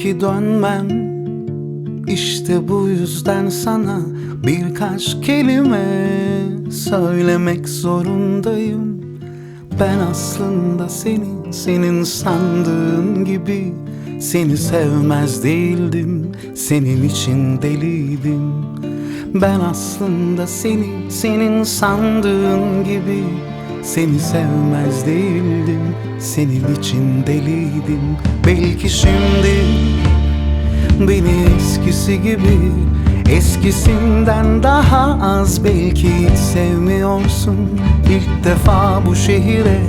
Belki dönmem, işte bu yüzden sana birkaç kelime söylemek zorundayım. Ben aslında seni, senin sandığın gibi, seni sevmez değildim, senin için deliydim. Ben aslında seni, senin sandığın gibi, seni sevmez değildim, senin için deliydim. Belki şimdi beni eskisi gibi, eskisinden daha az belki hiç sevmiyorsun. İlk defa bu şehire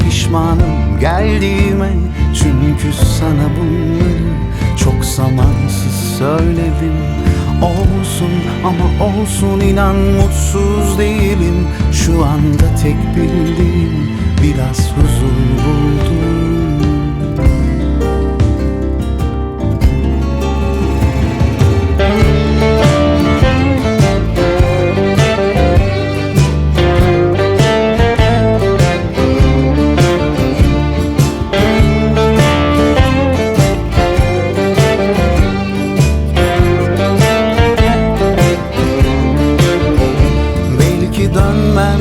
pişmanım geldiğime, çünkü sana bunları çok zamansız söyledim. Olsun ama olsun, inan mutsuz değilim. Şu anda tek bildiğim biraz huzur buldum. Dönmem,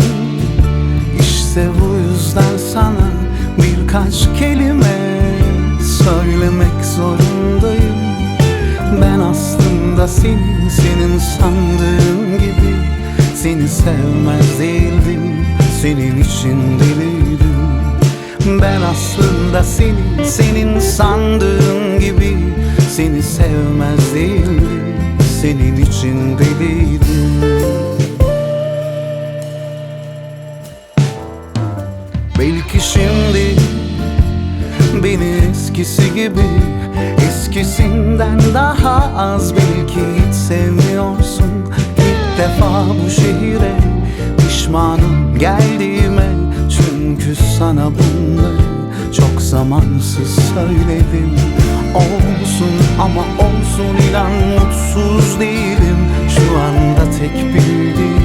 işte bu yüzden sana birkaç kelime söylemek zorundayım. Ben aslında senin, senin sandığın gibi, seni sevmez değildim, senin için deliydim. Ben aslında senin, senin sandığın gibi, seni sevmez değildim, senin için deliydim. Belki şimdi beni eskisi gibi, eskisinden daha az belki hiç sevmiyorsun. İlk defa bu şehire pişmanım geldiğime, çünkü sana bunları çok zamansız söyledim. Olsun ama olsun, inan mutsuz değilim. Şu anda tek bildiğim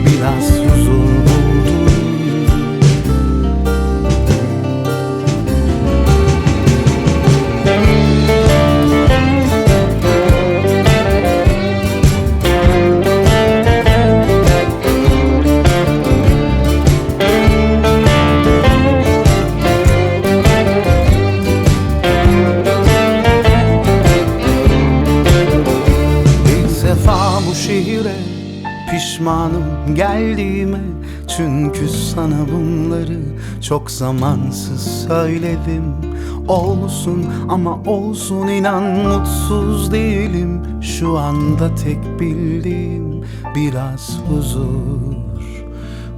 biraz huzur buldum. Pişmanım geldiğime, çünkü sana bunları çok zamansız söyledim. Olsun ama olsun, inan mutsuz değilim. Şu anda tek bildiğim biraz huzur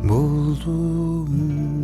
buldum.